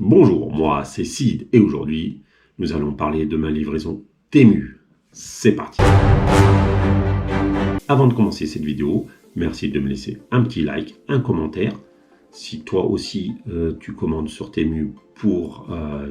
Bonjour, moi c'est Sid et aujourd'hui nous allons parler de ma livraison Temu. C'est parti. Avant de commencer cette vidéo, merci de me laisser un petit like, un commentaire. Si toi aussi tu commandes sur Temu pour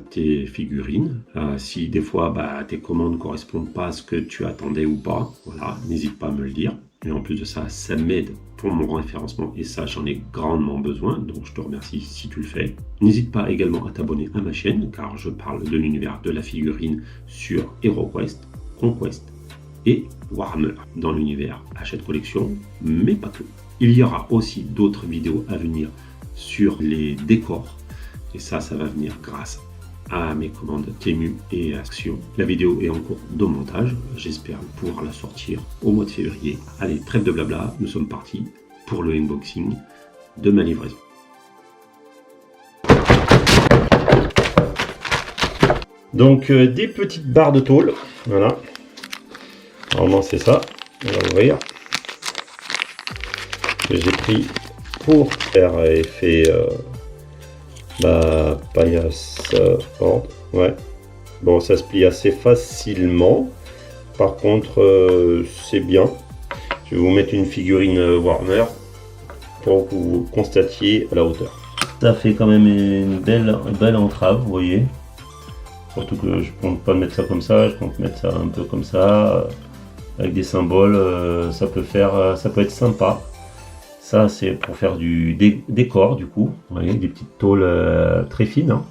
tes figurines, si des fois tes commandes ne correspondent pas à ce que tu attendais ou pas, voilà, n'hésite pas à me le dire. Et en plus de ça, ça m'aide pour mon référencement et ça, j'en ai grandement besoin. Donc, je te remercie si tu le fais. N'hésite pas également à t'abonner à ma chaîne car je parle de l'univers de la figurine sur HeroQuest, Conquest et Warhammer dans l'univers Hachette Collection, mais pas que. Il y aura aussi d'autres vidéos à venir sur les décors et ça va venir grâce à mes commandes Temu et Action. La vidéo est en cours de montage, j'espère pouvoir la sortir au mois de février. Allez, trêve de blabla, nous sommes partis pour le unboxing de ma livraison. Donc des petites barres de tôle, voilà. Normalement c'est ça, on va ouvrir. J'ai pris pour faire effet paillasse board, ouais. Bon, ça se plie assez facilement. Par contre, c'est bien. Je vais vous mettre une figurine Warhammer pour que vous constatiez la hauteur. Ça fait quand même une belle entrave, vous voyez. Surtout que je compte pas mettre ça comme ça, je compte mettre ça un peu comme ça, avec des symboles. Ça peut être sympa. Ça, c'est pour faire du décor, du coup. Vous voyez, des petites tôles très fines, hein,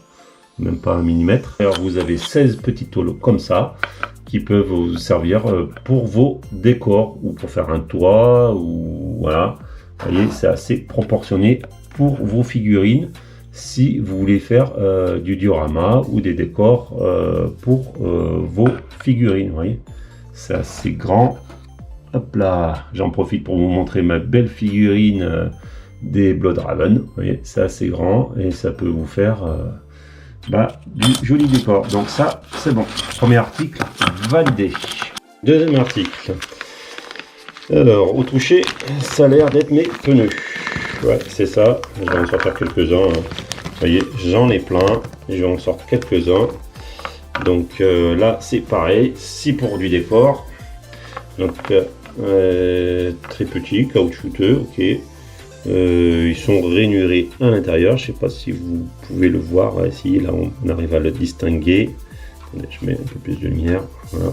même pas 1 mm. Alors, vous avez 16 petites tôles comme ça, qui peuvent vous servir pour vos décors, ou pour faire un toit, ou voilà. Vous voyez, c'est assez proportionné pour vos figurines, si vous voulez faire du diorama, ou des décors pour vos figurines, vous voyez. C'est assez grand. Hop là, j'en profite pour vous montrer ma belle figurine des Bloodraven. Vous voyez, c'est assez grand et ça peut vous faire du joli décor. Donc ça, c'est bon. Premier article validé. Deuxième article. Alors, au toucher, ça a l'air d'être mes pneus. Ouais, c'est ça. Je vais en sortir quelques-uns. Hein. Vous voyez, j'en ai plein. Je vais en sortir quelques-uns. Donc là, c'est pareil. C'est pour du décor. Donc très petit, caoutchouteux, ok. Ils sont rainurés à l'intérieur. Je sais pas si vous pouvez le voir ici. Là, on arrive à le distinguer. Je mets un peu plus de lumière. Voilà.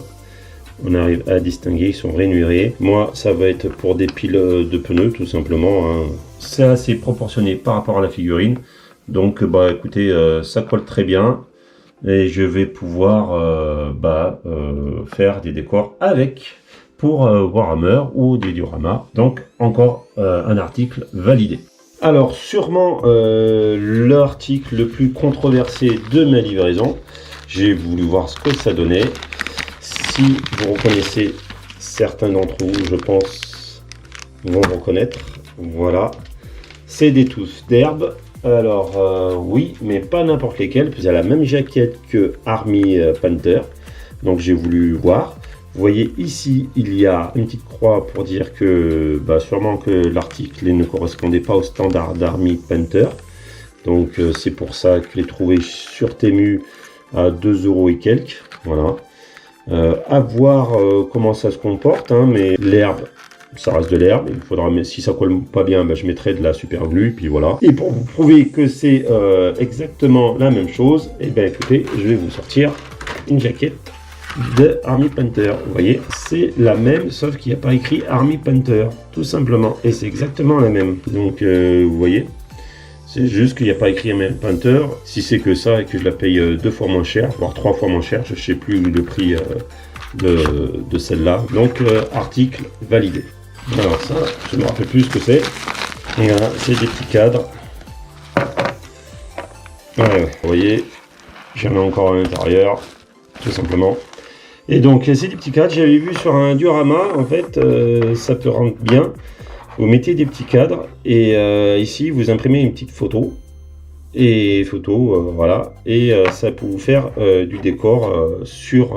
On arrive à distinguer. Ils sont rainurés. Moi, ça va être pour des piles de pneus, tout simplement. Hein. C'est assez proportionné par rapport à la figurine. Donc, écoutez, ça colle très bien. Et je vais pouvoir faire des décors avec pour Warhammer ou des dioramas. Donc encore un article validé. Alors sûrement l'article le plus controversé de ma livraison. J'ai voulu voir ce que ça donnait. Si vous reconnaissez, certains d'entre vous, je pense, vont reconnaître. Voilà. C'est des touffes d'herbe. Alors oui, mais pas n'importe lesquels. Vous avez la même jaquette que Army Panther. Donc j'ai voulu voir. Vous voyez ici, il y a une petite croix pour dire que sûrement que l'article ne correspondait pas au standard d'Army Panther. Donc c'est pour ça que je l'ai trouvé sur Temu à 2 € et quelques. Voilà. À voir comment ça se comporte, hein, mais l'herbe, ça reste de l'herbe. Il faudra, mais si ça colle pas bien, je mettrai de la super glue, puis voilà. Et pour vous prouver que c'est exactement la même chose, écoutez, je vais vous sortir une jaquette de Army Panther. Vous voyez, c'est la même, sauf qu'il n'y a pas écrit Army Panther, tout simplement, et c'est exactement la même. Donc vous voyez, c'est juste qu'il n'y a pas écrit Army Panther. Si c'est que ça et que je la paye 2 fois moins cher, voire 3 fois moins cher, je ne sais plus le prix de celle-là. Donc article validé. Alors ça, je ne me rappelle plus ce que c'est. Voilà, c'est des petits cadres. Ouais, vous voyez, j'en ai encore à l'intérieur, tout simplement. Et donc c'est des petits cadres, j'avais vu sur un diorama, en fait, ça peut rendre bien. Vous mettez des petits cadres et ici vous imprimez une petite photo. Et voilà. Et ça peut vous faire du décor sur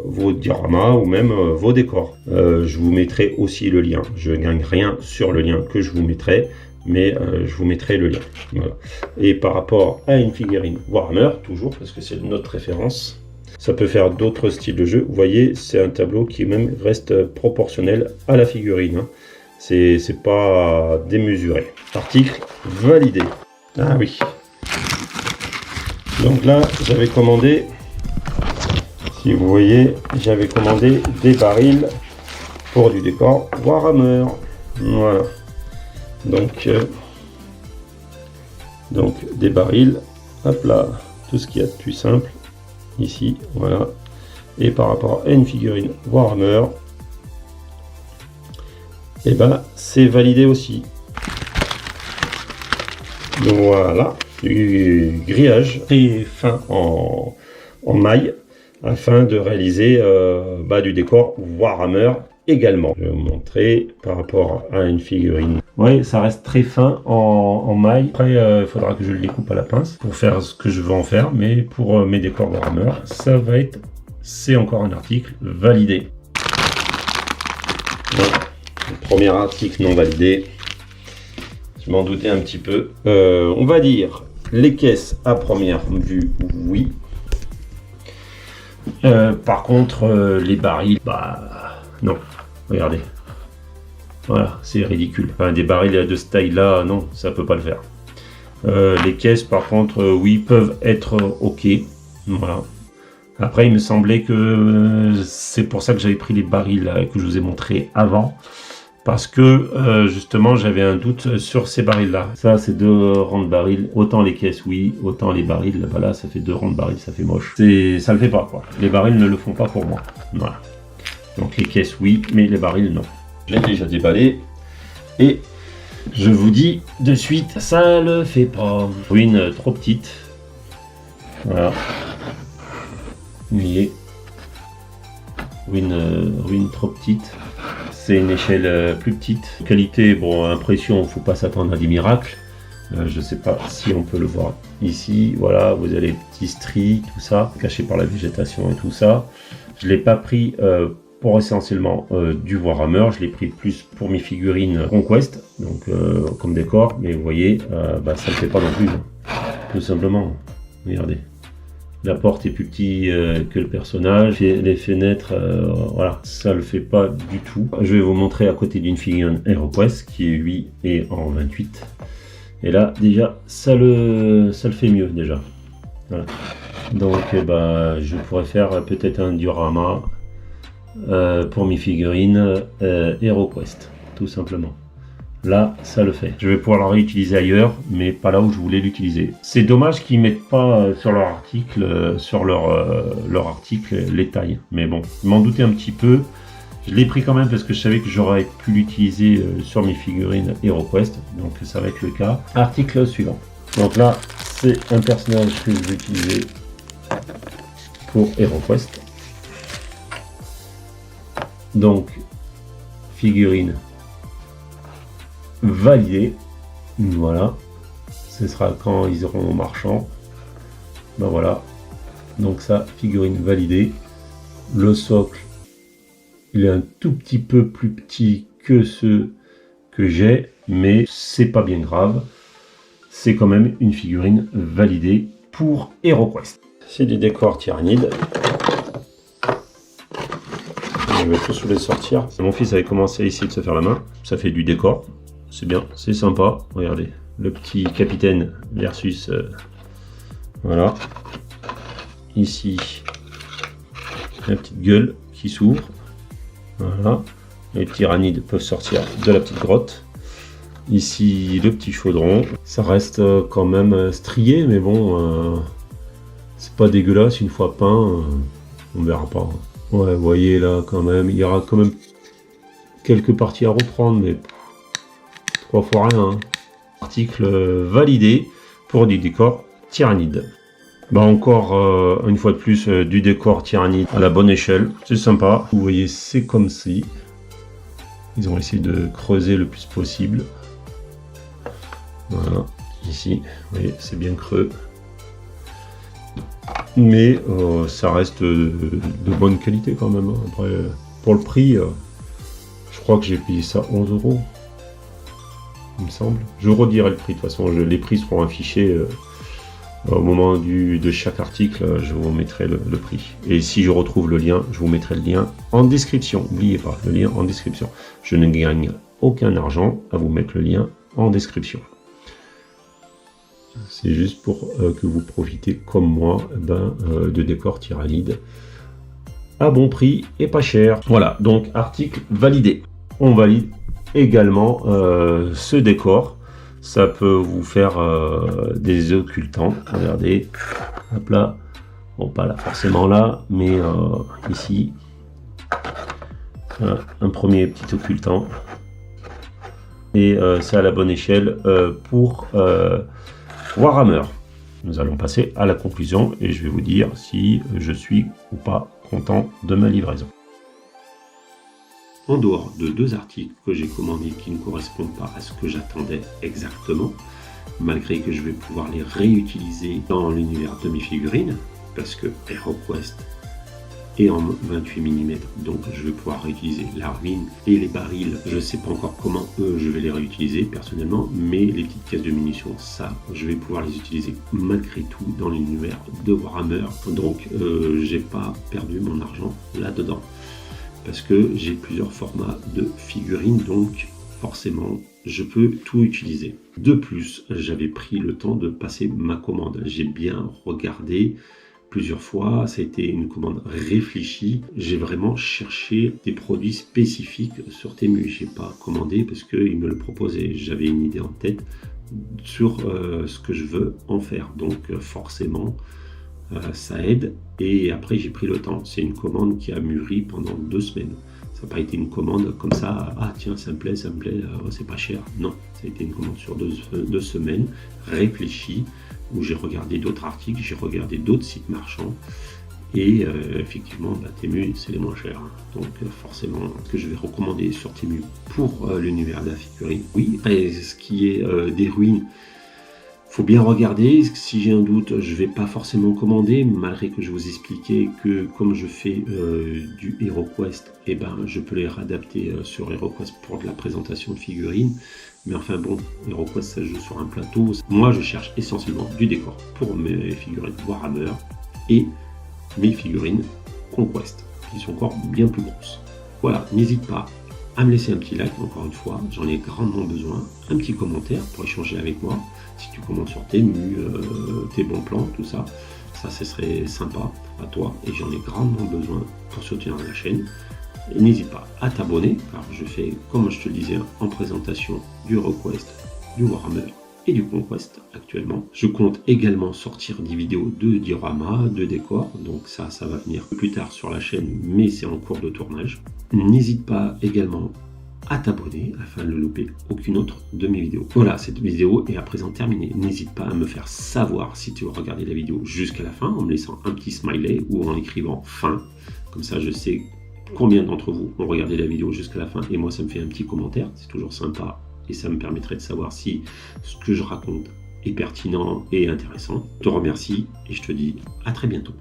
vos dioramas ou même vos décors. Je vous mettrai aussi le lien. Je ne gagne rien sur le lien que je vous mettrai. mais je vous mettrai le lien. Voilà. Et par rapport à une figurine Warhammer, toujours, parce que c'est notre référence, ça peut faire d'autres styles de jeu. Vous voyez, c'est un tableau qui même reste proportionnel à la figurine. Hein. C'est pas démesuré. Article validé. Ah oui. Donc là, j'avais commandé, si vous voyez, j'avais commandé des barils pour du décor Warhammer. Voilà. Donc des barils, hop là, tout ce qu'il y a de plus simple ici, voilà. Et par rapport à une figurine Warhammer, et ben c'est validé aussi. Donc voilà, du grillage très fin en maille afin de réaliser du décor Warhammer également. Je vais vous montrer par rapport à une figurine. Ouais, ça reste très fin en maille. Après, il faudra que je le découpe à la pince pour faire ce que je veux en faire. Mais pour mes décors Warhammer, ça va être... C'est encore un article validé. Voilà. Le premier article non validé. Je m'en doutais un petit peu. On va dire les caisses à première vue, oui. Par contre, les barils, non. Regardez. Voilà, c'est ridicule. Enfin, des barils de ce taille-là, non, ça peut pas le faire. Les caisses, par contre, oui, peuvent être ok. Voilà. Après, il me semblait que c'est pour ça que j'avais pris les barils que je vous ai montré avant. Parce que justement j'avais un doute sur ces barils là. Ça c'est 2 rangs de barils. Autant les caisses oui, autant les barils, là ça fait 2 rangs de barils, ça fait moche. Ça le fait pas quoi. Les barils ne le font pas pour moi. Voilà. Donc les caisses oui, mais les barils non. Je l'ai déjà déballé. Et je vous dis de suite, ça le fait pas. Ruine trop petite. Voilà. Vous voyez. Ruine trop petite. C'est une échelle plus petite. Qualité, bon, impression, faut pas s'attendre à des miracles. Je sais pas si on peut le voir ici. Voilà, vous avez les petits stries, tout ça, caché par la végétation et tout ça. Je l'ai pas pris pour essentiellement du Warhammer. Je l'ai pris plus pour mes figurines Conquest, donc comme décor. Mais vous voyez, ça le fait pas non plus, tout simplement. Regardez. La porte est plus petite que le personnage, les fenêtres, voilà, ça le fait pas du tout. Je vais vous montrer à côté d'une figurine HeroQuest qui est 8 et en 28. Et là, déjà, ça le fait mieux déjà. Voilà. Donc, je pourrais faire peut-être un diorama pour mes figurines HeroQuest, tout simplement. Là, ça le fait. Je vais pouvoir le réutiliser ailleurs, mais pas là où je voulais l'utiliser. C'est dommage qu'ils mettent pas sur leur article, les tailles. Mais bon, je m'en doutais un petit peu. Je l'ai pris quand même parce que je savais que j'aurais pu l'utiliser sur mes figurines HeroQuest. Donc ça va être le cas. Article suivant. Donc là, c'est un personnage que je vais utiliser pour HeroQuest. Donc, figurine validé, voilà, ce sera quand ils iront au marchand. Voilà, donc ça, figurine validée. Le socle, il est un tout petit peu plus petit que ceux que j'ai, mais c'est pas bien grave, c'est quand même une figurine validée pour HeroQuest. C'est du décor tyrannide. Je vais tous les sortir. Mon fils avait commencé à essayer de se faire la main, ça fait du décor. C'est bien, c'est sympa. Regardez, le petit capitaine versus... voilà. Ici, la petite gueule qui s'ouvre. Voilà. Les tyrannides peuvent sortir de la petite grotte. Ici, le petit chaudron. Ça reste quand même strié, mais bon, c'est pas dégueulasse une fois peint. On verra pas. Ouais, vous voyez là, quand même, il y aura quand même quelques parties à reprendre, mais... 3 fois rien. Hein. Article validé pour du décor tyrannide. Encore une fois de plus du décor tyrannide à la bonne échelle. C'est sympa. Vous voyez, c'est comme si ils ont essayé de creuser le plus possible. Voilà, ici, vous voyez, c'est bien creux. Mais ça reste de bonne qualité quand même. Hein. Après, pour le prix, je crois que j'ai payé ça 11 €. il me semble. Je redirai le prix, de toute façon, les prix seront affichés au moment de chaque article, je vous mettrai le prix. Et si je retrouve le lien, je vous mettrai le lien en description. N'oubliez pas, le lien en description. Je ne gagne aucun argent à vous mettre le lien en description. C'est juste pour que vous profitez, comme moi, de décor Tyrannide à bon prix et pas cher. Voilà, donc article validé. On valide également ce décor. Ça peut vous faire des occultants. Regardez, hop là. Bon, pas là forcément là, mais ici. Un premier petit occultant. Et c'est à la bonne échelle pour Warhammer. Nous allons passer à la conclusion et je vais vous dire si je suis ou pas content de ma livraison. En dehors de 2 articles que j'ai commandés qui ne correspondent pas à ce que j'attendais exactement, malgré que je vais pouvoir les réutiliser dans l'univers de mes figurines, parce que HeroQuest est en 28 mm, donc je vais pouvoir réutiliser la ruine et les barils. Je ne sais pas encore comment je vais les réutiliser personnellement, mais les petites caisses de munitions, ça, je vais pouvoir les utiliser malgré tout dans l'univers de Warhammer. Donc j'ai pas perdu mon argent là-dedans, parce que j'ai plusieurs formats de figurines, donc forcément je peux tout utiliser. De plus, j'avais pris le temps de passer ma commande. J'ai bien regardé plusieurs fois, ça a été une commande réfléchie. J'ai vraiment cherché des produits spécifiques sur Temu. J'ai pas commandé parce qu'ils me le proposaient. J'avais une idée en tête sur ce que je veux en faire. Donc forcément, ça aide. Et après, j'ai pris le temps. C'est une commande qui a mûri pendant 2 semaines. Ça n'a pas été une commande comme ça, ah tiens, ça me plaît, c'est pas cher. Non, ça a été une commande sur 2 semaines, réfléchie, où j'ai regardé d'autres articles, j'ai regardé d'autres sites marchands. Et effectivement, Temu, c'est les moins chers. Donc forcément, ce que je vais recommander sur Temu pour l'univers de la figurine, oui. Et ce qui est des ruines, faut bien regarder. Si j'ai un doute, je vais pas forcément commander, malgré que je vous expliquais que comme je fais du HeroQuest, je peux les réadapter sur HeroQuest pour de la présentation de figurines. Mais enfin bon, HeroQuest, ça joue sur un plateau. Moi, je cherche essentiellement du décor pour mes figurines Warhammer et mes figurines Conquest, qui sont encore bien plus grosses. Voilà, n'hésite pas à me laisser un petit like, encore une fois, j'en ai grandement besoin, un petit commentaire pour échanger avec moi, si tu commandes sur Temu, tes bons plans, tout ça, ce serait sympa à toi, et j'en ai grandement besoin pour soutenir la chaîne. Et n'hésite pas à t'abonner, car je fais, comme je te le disais, en présentation du HeroQuest, du Warhammer et du Conquest actuellement. Je compte également sortir des vidéos de dioramas, de décors, donc ça va venir plus tard sur la chaîne, mais c'est en cours de tournage. N'hésite pas également à t'abonner afin de ne louper aucune autre de mes vidéos. Voilà, cette vidéo est à présent terminée. N'hésite pas à me faire savoir si tu as regardé la vidéo jusqu'à la fin en me laissant un petit smiley ou en écrivant fin. Comme ça, je sais combien d'entre vous ont regardé la vidéo jusqu'à la fin et moi, ça me fait un petit commentaire. C'est toujours sympa et ça me permettrait de savoir si ce que je raconte est pertinent et intéressant. Je te remercie et je te dis à très bientôt.